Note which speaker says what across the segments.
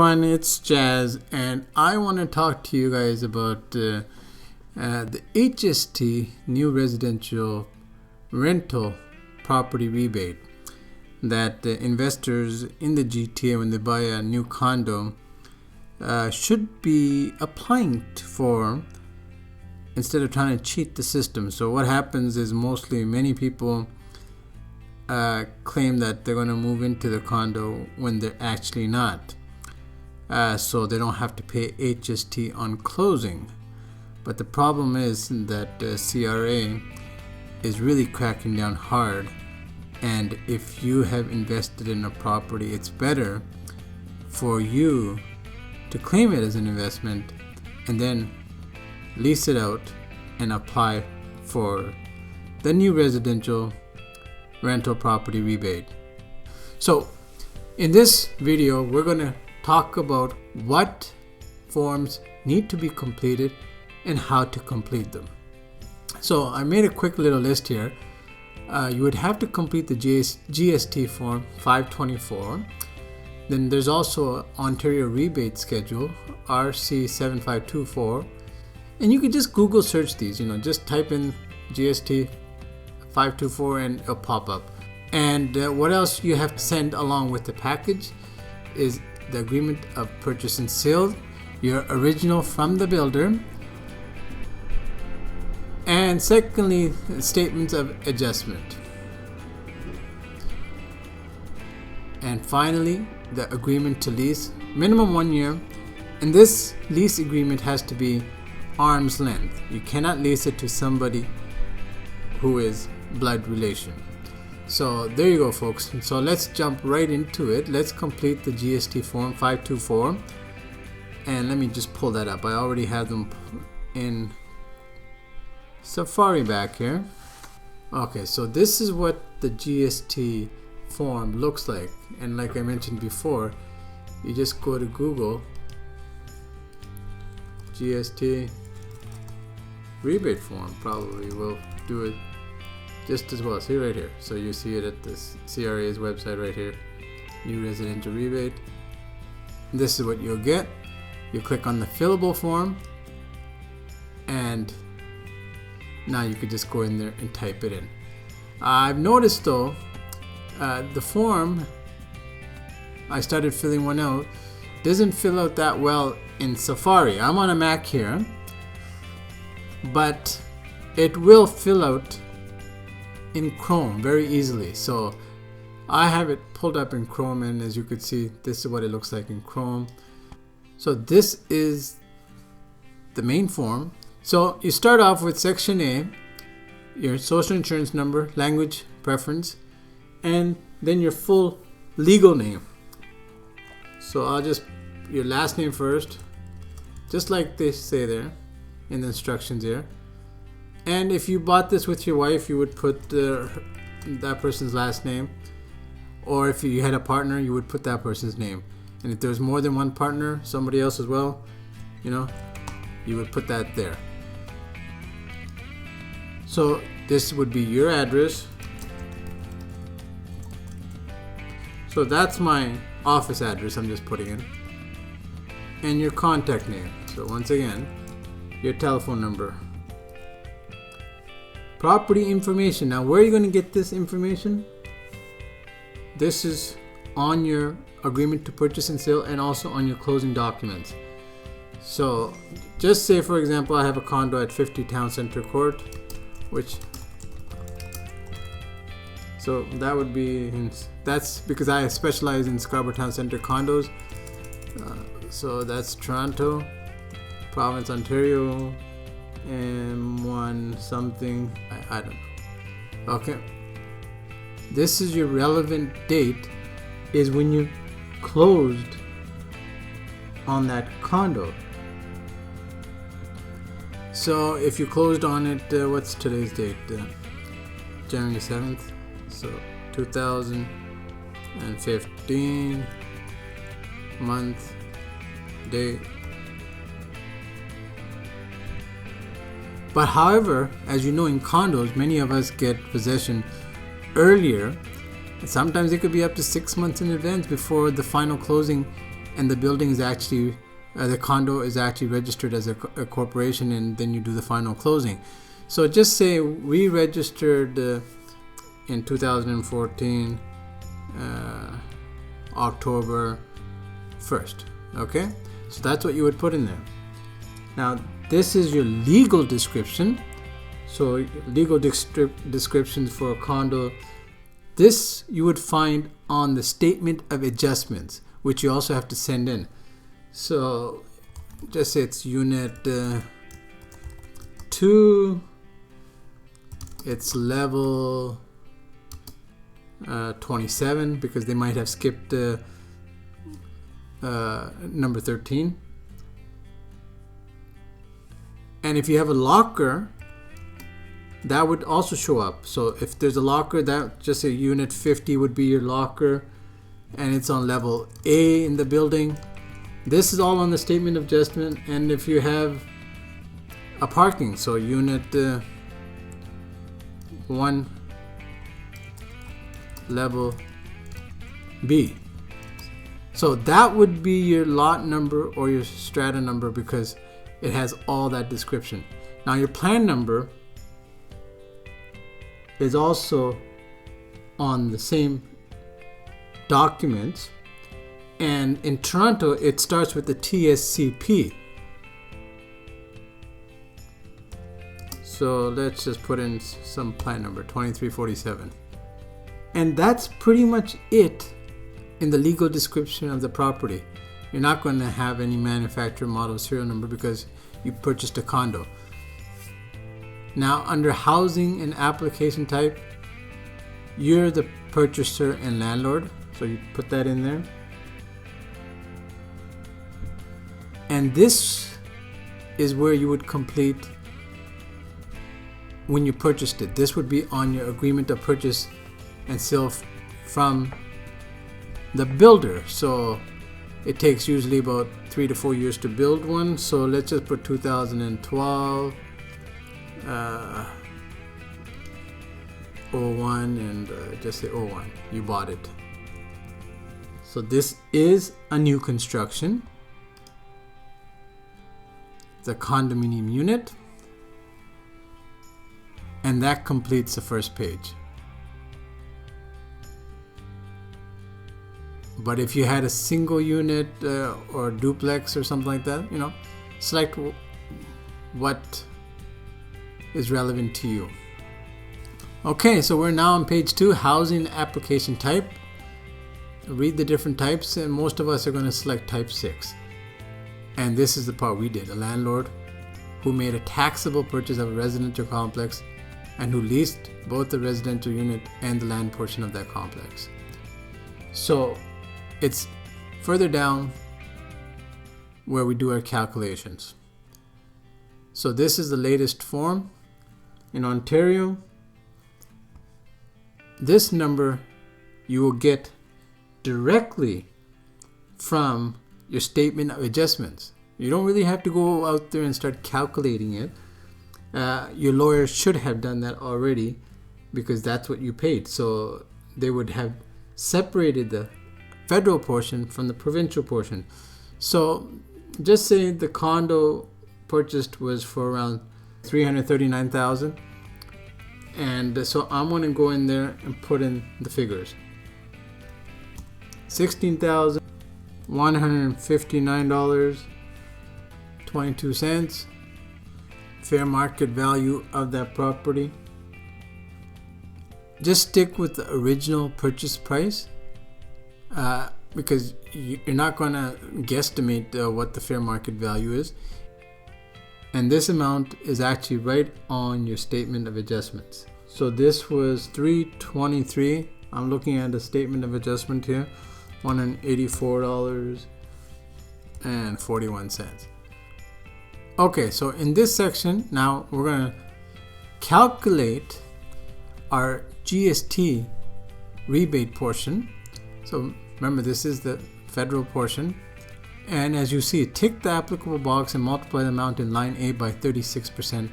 Speaker 1: everyone, it's Jas, and I want to talk to you guys about the HST new residential rental property rebate that investors in the GTA, when they buy a new condo, should be applying for instead of trying to cheat the system. So what happens is many people claim that they're going to move into the condo when they're actually not. So they don't have to pay HST on closing. But the problem is that CRA is really cracking down hard. And if you have invested in a property, it's better for you to claim it as an investment and then lease it out and apply for the new residential rental property rebate. So in this video, we're going to talk about what forms need to be completed and how to complete them. So I made a quick little list here. You would have to complete the GST Form 524. Then there's also Ontario Rebate Schedule, RC 7524. And you could just Google search these, just type in GST 524 and it'll pop up. And what else you have to send along with the package is the agreement of purchase and sale, your original from the builder, and secondly, statements of adjustment. And finally, the agreement to lease, minimum 1 year. And this lease agreement has to be arm's length. You cannot lease it to somebody who is blood relation. So there you go, folks. So let's jump right into it. Let's complete the GST Form 524. And let me just pull that up. I already have them in Safari back here. Okay, so this is what the GST form looks like. And like I mentioned before, you just go to Google, GST rebate form probably will do it just as well. See right here. So you see it at this CRA's website right here, new residential rebate. This is what you'll get. You click on the fillable form, and now you could just go in there and type it in. I've noticed though, the form, I started filling one out, doesn't fill out that well in Safari. I'm on a Mac here, but it will fill out in Chrome very easily. So I have it pulled up in Chrome, and as you could see, this is what it looks like in Chrome. So this is the main form. So you start off with section A, your social insurance number, language preference, and then your full legal name. So I'll just, your last name first, just like they say there in the instructions here. And if you bought this with your wife, you would put that person's last name. Or if you had a partner, you would put that person's name. And if there's more than one partner, somebody else as well, you would put that there. So this would be your address. So that's my office address I'm just putting in. And your contact name. So once again, your telephone number. Property information. Now, where are you going to get this information? This is on your agreement to purchase and sale, and also on your closing documents. So just say, for example, I have a condo at 50 Town Center Court, so that would be, that's because I specialize in Scarborough Town Center condos. So that's Toronto, Province, Ontario, M1 something, I don't know. Okay, this is your relevant date, is when you closed on that condo. So if you closed on it, what's today's date? January 7th, so 2015, month, date. But however, as you know, in condos, many of us get possession earlier. Sometimes it could be up to 6 months in advance before the final closing and the building is actually the condo is actually registered as a corporation, and then you do the final closing. So just say we registered in 2014 October 1st. Okay, so that's what you would put in there. Now this is your legal description. So legal descriptions for a condo, this you would find on the statement of adjustments, which you also have to send in. So just say it's unit 2, it's level 27, because they might have skipped number 13. And if you have a locker, that would also show up. So if there's a locker, that just a unit 50 would be your locker, and it's on level A in the building. This is all on the statement of adjustment. And if you have a parking, so unit 1 level B, so that would be your lot number or your strata number, because it has all that description. Now your plan number is also on the same documents, and in Toronto it starts with the TSCP. So let's just put in some plan number 2347, and that's pretty much it in the legal description of the property. You're not going to have any manufacturer, model, serial number, because you purchased a condo. Now under housing and application type, you're the purchaser and landlord, so you put that in there. And this is where you would complete when you purchased it. This would be on your agreement of purchase and sale from the builder. So it takes usually about 3 to 4 years to build one. So let's just put 2012 01, and just say 01. You bought it. So this is a new construction. It's a condominium unit, and that completes the first page. But if you had a single unit or duplex or something like that, select what is relevant to you. Okay, so we're now on page 2, housing application type. Read the different types, and most of us are going to select type 6. And this is the part we did. A landlord who made a taxable purchase of a residential complex and who leased both the residential unit and the land portion of that complex. So it's further down where we do our calculations. So this is the latest form. In Ontario, this number you will get directly from your statement of adjustments. You don't really have to go out there and start calculating it. Your lawyer should have done that already, because that's what you paid. So they would have separated the federal portion from the provincial portion. So just say the condo purchased was for around $339,000, and so I'm going to go in there and put in the figures. $16,159.22 fair market value of that property. Just stick with the original purchase price, because you're not going to guesstimate what the fair market value is. And this amount is actually right on your statement of adjustments. So this was $323. I'm looking at the statement of adjustment here, $184.41. Okay, so in this section, now we're going to calculate our GST rebate portion. So remember, this is the federal portion. And as you see, tick the applicable box and multiply the amount in line A by 36%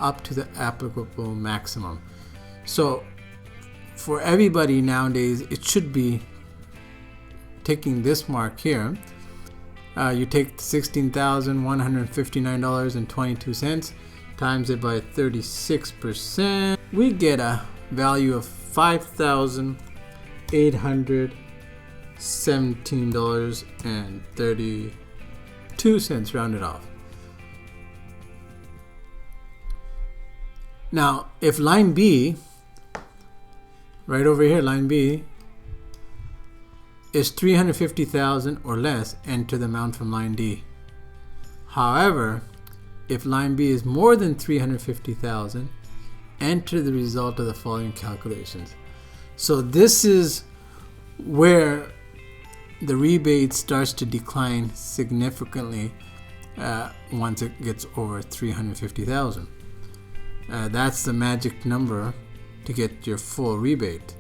Speaker 1: up to the applicable maximum. So for everybody nowadays, it should be ticking this mark here. You take $16,159.22, times it by 36%. We get a value of $5,817.32 rounded off. Now, if line B, right over here, line B, is $350,000 or less, enter the amount from line D. However, if line B is more than $350,000, enter the result of the following calculations. So this is where the rebate starts to decline significantly once it gets over $350,000. That's the magic number to get your full rebate.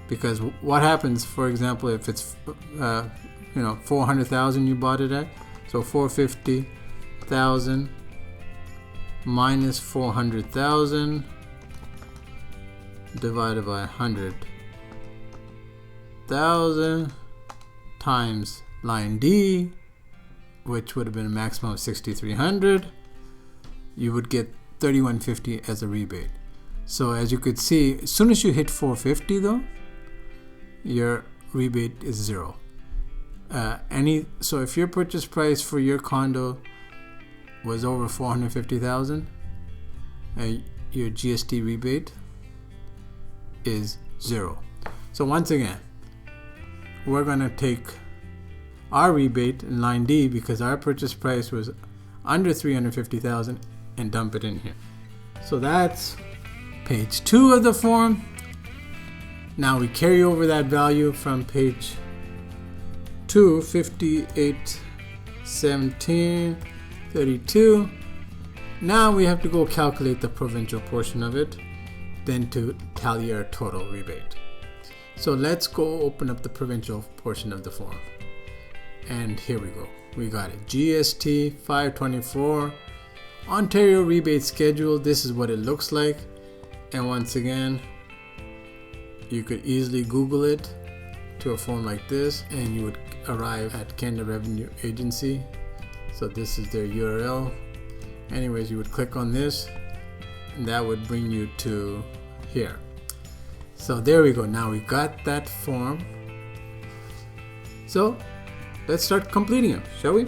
Speaker 1: Because what happens, for example, if it's $400,000 you bought it at, so $450,000 minus $400,000 divided by 100,000 times line D, which would have been a maximum of $6,300, you would get $3,150 as a rebate. So as you could see, as soon as you hit $450,000 though, your rebate is zero. So if your purchase price for your condo was over $450,000, your GST rebate is zero. So once again, we're going to take our rebate in line D because our purchase price was under $350,000 and dump it in here. So that's page 2 of the form. Now we carry over that value from page 2, 5817.32. Now we have to go calculate the provincial portion of it, then to tally our total rebate. So let's go open up the provincial portion of the form. And here we go. We got it. GST 524, Ontario rebate schedule. This is what it looks like. And once again, you could easily Google it to a form like this, and you would arrive at Canada Revenue Agency. So this is their URL. Anyways, you would click on this, and that would bring you to here. So there we go. Now we got that form. So let's start completing it, shall we?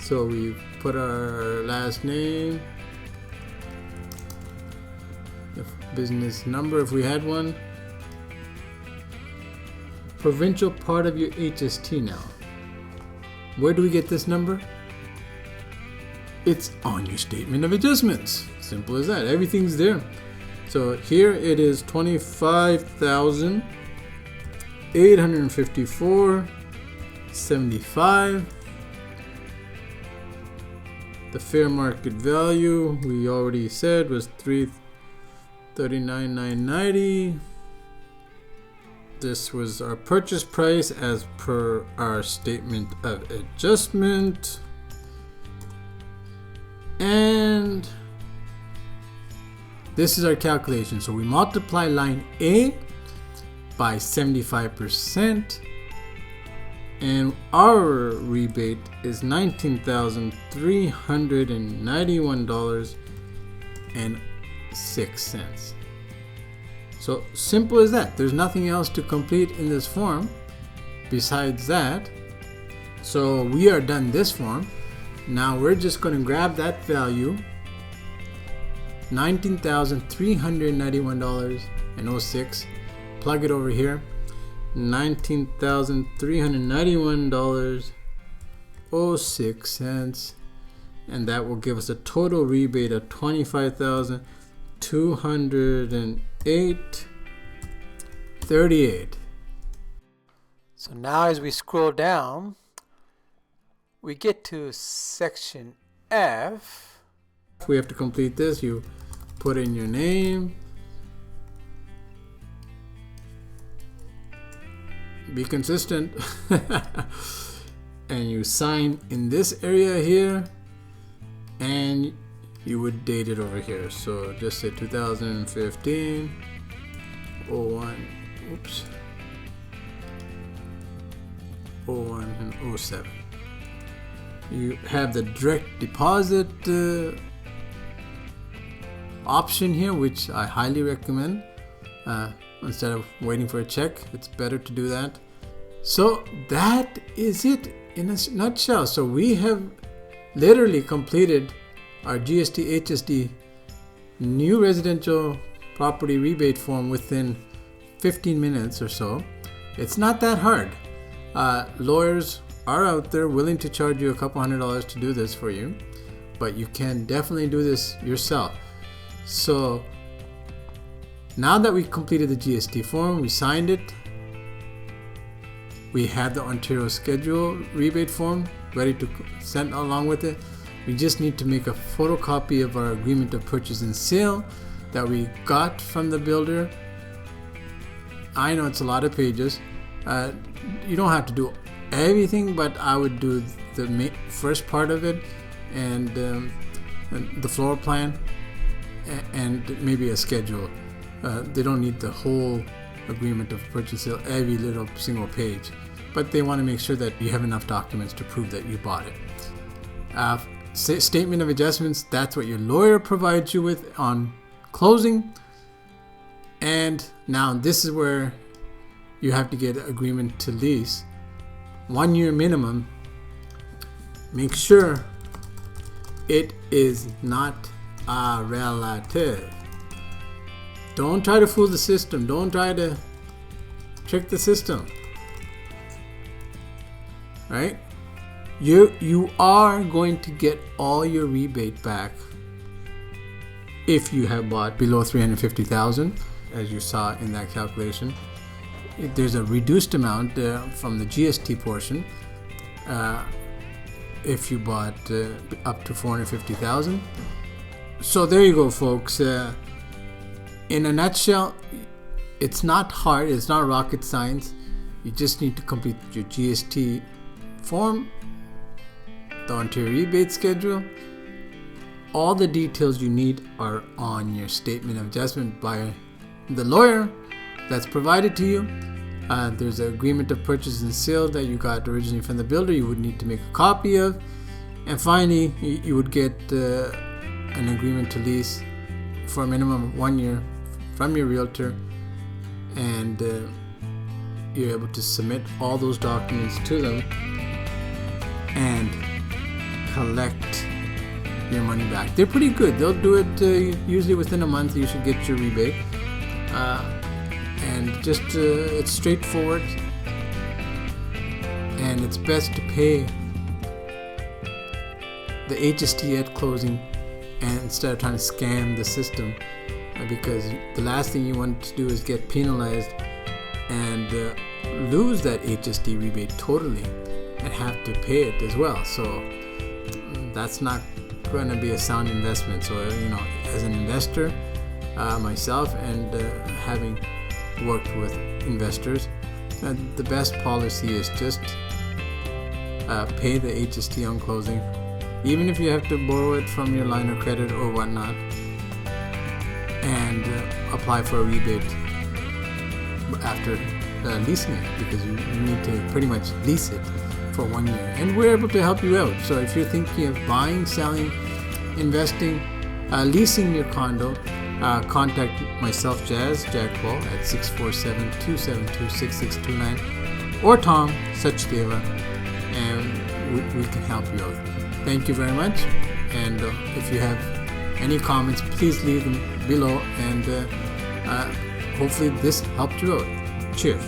Speaker 1: So we put our last name, the business number if we had one, provincial part of your HST now. Where do we get this number? It's on your statement of adjustments. Simple as that. Everything's there. So here it is $25,854.75. The fair market value we already said was $339,990. This was our purchase price as per our statement of adjustment. And this is our calculation. So we multiply line A by 75%, and our rebate is $19,391.06. So simple as that. There's nothing else to complete in this form besides that. So we are done this form. Now we're just going to grab that value, $19,391.06, plug it over here, $19,391.06, and that will give us a total rebate of $25,208.38. So now as we scroll down, we get to section F. We have to complete this. You put in your name, be consistent, and you sign in this area here, and you would date it over here. So just say 2015 01, oops, 01 and 07. You have the direct deposit option here, which I highly recommend. Instead of waiting for a check, it's better to do that. So that is it in a nutshell. So we have literally completed our GST HST new residential property rebate form within 15 minutes or so. It's not that hard. Lawyers are out there willing to charge you a couple $100 to do this for you, but you can definitely do this yourself. So now that we completed the GST form, we signed it, we have the Ontario schedule rebate form ready to send along with it. We just need to make a photocopy of our agreement of purchase and sale that we got from the builder. I know it's a lot of pages. You don't have to do everything, but I would do the first part of it and the floor plan and maybe a schedule. They don't need the whole agreement of purchase sale, every little single page, but they want to make sure that you have enough documents to prove that you bought it. Statement of adjustments, that's what your lawyer provides you with on closing. And now this is where you have to get agreement to lease. 1 year minimum. Make sure it is not a relative. Don't try to fool the system. Don't try to trick the system. Right? You are going to get all your rebate back if you have bought below $350,000, as you saw in that calculation. There's a reduced amount from the GST portion if you bought up to $450,000. So there you go, folks. In a nutshell, it's not hard. It's not rocket science. You just need to complete your GST form, the Ontario rebate schedule. All the details you need are on your statement of adjustment by the lawyer that's provided to you. There's an agreement of purchase and sale that you got originally from the builder. You would need to make a copy of. And finally, you would get an agreement to lease for a minimum of 1 year from your realtor. And you're able to submit all those documents to them and collect your money back. They're pretty good. They'll do it usually within a month. You should get your rebate. And just it's straightforward, and it's best to pay the HST at closing and instead of trying to scam the system, because the last thing you want to do is get penalized and lose that HST rebate totally and have to pay it as well. So that's not going to be a sound investment. So as an investor, myself and having worked with investors, the best policy is just pay the HST on closing, even if you have to borrow it from your line of credit or whatnot, and apply for a rebate after leasing it, because you need to pretty much lease it for 1 year, and we're able to help you out. So if you're thinking of buying, selling, investing, leasing your condo, contact myself, Jas Jagpal, at 647-272-6629, or Tom, Sachdeva, and we can help you out. Thank you very much, and if you have any comments, please leave them below, and hopefully this helped you out. Cheers.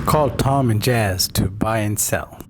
Speaker 1: Call Tom and Jas to buy and sell.